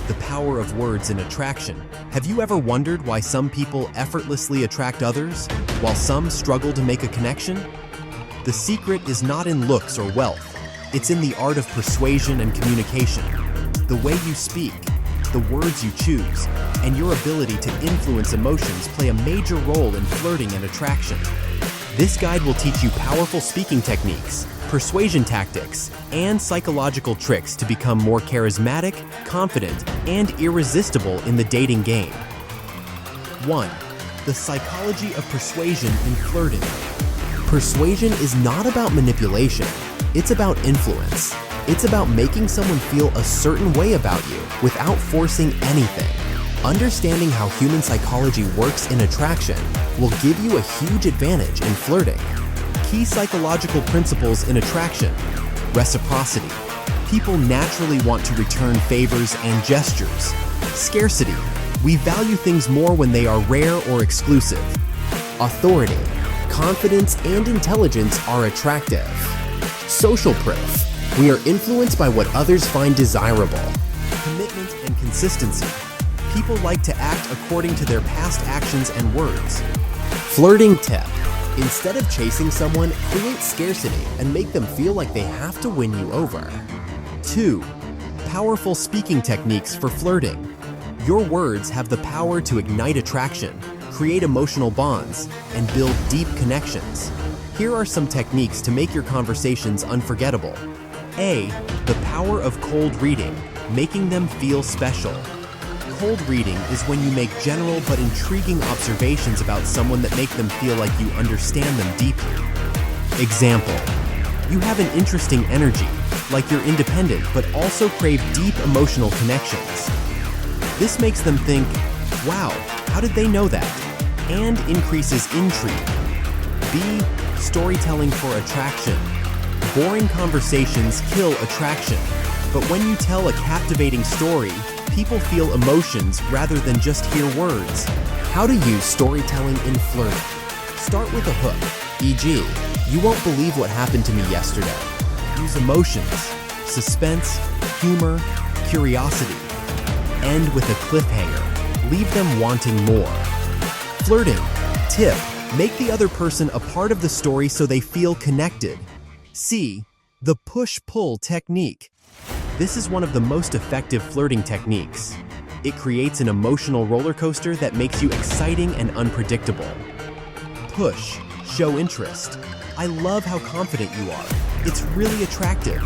the power of words in attraction. Have you ever wondered why some people effortlessly attract others, while some struggle to make a connection? The secret is not in looks or wealth. It's in the art of persuasion and communication. The way you speak, the words you choose, and your ability to influence emotions play a major role in flirting and attraction. This guide will teach you powerful speaking techniques, persuasion tactics, and psychological tricks to become more charismatic, confident, and irresistible in the dating game. 1. The psychology of persuasion in flirting. Persuasion is not about manipulation. It's about influence. It's about making someone feel a certain way about you without forcing anything. Understanding how human psychology works in attraction will give you a huge advantage in flirting. Key psychological principles in attraction. Reciprocity. People naturally want to return favors and gestures. Scarcity. We value things more when they are rare or exclusive. Authority. Confidence and intelligence are attractive. Social proof. We are influenced by what others find desirable. Commitment and consistency. People like to act according to their past actions and words. Flirting tip. Instead of chasing someone, create scarcity and make them feel like they have to win you over. 2. Powerful speaking techniques for flirting. Your words have the power to ignite attraction, create emotional bonds, and build deep connections. Here are some techniques to make your conversations unforgettable. A. The power of cold reading, making them feel special. Cold reading is when you make general but intriguing observations about someone that make them feel like you understand them deeply. Example: you have an interesting energy, like you're independent but also crave deep emotional connections. This makes them think, wow, how did they know that? And increases intrigue. B. Storytelling for attraction. Boring conversations kill attraction, but when you tell a captivating story, people feel emotions rather than just hear words. How to use storytelling in flirting. Start with a hook, e.g., you won't believe what happened to me yesterday. Use emotions, suspense, humor, curiosity. End with a cliffhanger. Leave them wanting more. Flirting. Tip. Make the other person a part of the story so they feel connected. C. The push-pull technique. This is one of the most effective flirting techniques. It creates an emotional roller coaster that makes you exciting and unpredictable. Push. Show interest. I love how confident you are. It's really attractive.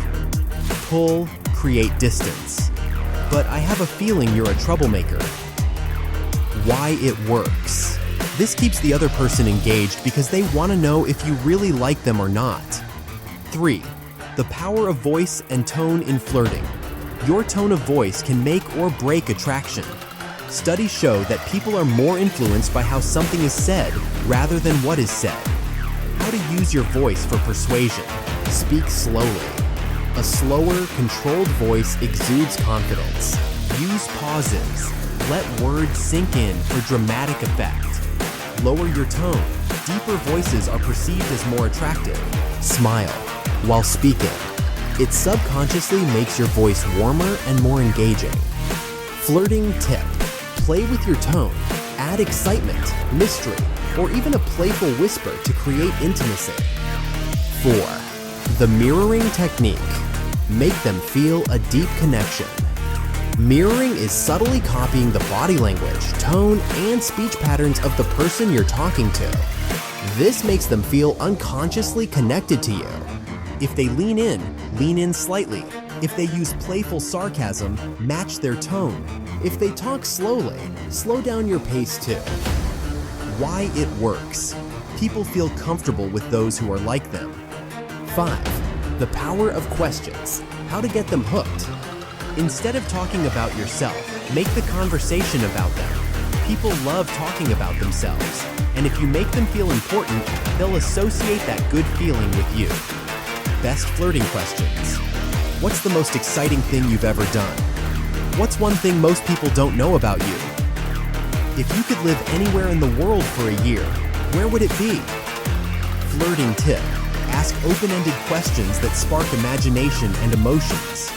Pull. Create distance. But I have a feeling you're a troublemaker. Why it works. This keeps the other person engaged because they want to know if you really like them or not. 3. The power of voice and tone in flirting. Your tone of voice can make or break attraction. Studies show that people are more influenced by how something is said rather than what is said. How to use your voice for persuasion. Speak slowly. A slower, controlled voice exudes confidence. Use pauses. Let words sink in for dramatic effect. Lower your tone. Deeper voices are perceived as more attractive. Smile while speaking. It subconsciously makes your voice warmer and more engaging. Flirting tip. Play with your tone. Add excitement, mystery, or even a playful whisper to create intimacy. 4. The mirroring technique. Make them feel a deep connection. Mirroring is subtly copying the body language, tone, and speech patterns of the person you're talking to. This makes them feel unconsciously connected to you. If they lean in slightly. If they use playful sarcasm, match their tone. If they talk slowly, slow down your pace too. Why it works. People feel comfortable with those who are like them. 5. The power of questions. How to get them hooked. Instead of talking about yourself, make the conversation about them. People love talking about themselves, and if you make them feel important, they'll associate that good feeling with you. Best flirting questions. What's the most exciting thing you've ever done? What's one thing most people don't know about you? If you could live anywhere in the world for a year, where would it be? Flirting tip. Ask open-ended questions that spark imagination and emotions.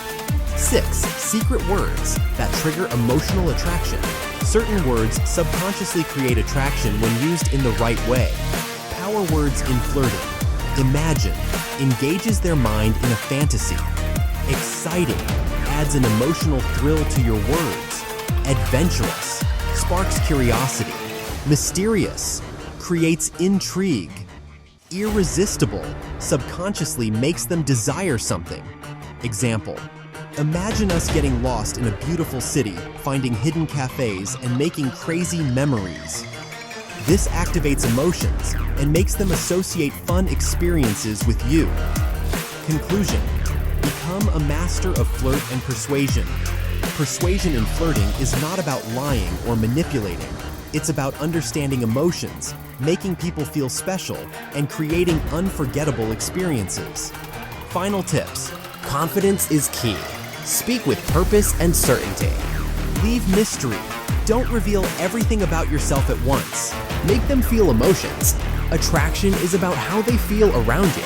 6. Secret words that trigger emotional attraction. Certain words subconsciously create attraction when used in the right way. Power words in flirting. Imagine engages their mind in a fantasy. Exciting adds an emotional thrill to your words. Adventurous sparks curiosity. Mysterious creates intrigue. Irresistible subconsciously makes them desire something. Example: imagine us getting lost in a beautiful city, finding hidden cafes, and making crazy memories. This activates emotions and makes them associate fun experiences with you. Conclusion: become a master of flirt and persuasion. Persuasion in flirting is not about lying or manipulating. It's about understanding emotions, making people feel special, and creating unforgettable experiences. Final tips: Confidence is key. Speak with purpose and certainty. leave mystery. Don't reveal everything about yourself at once. Make them feel emotions. Attraction is about how they feel around you.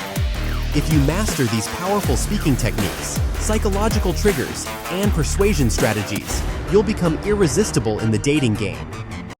If you master these powerful speaking techniques, psychological triggers, and persuasion strategies, you'll become irresistible in the dating game.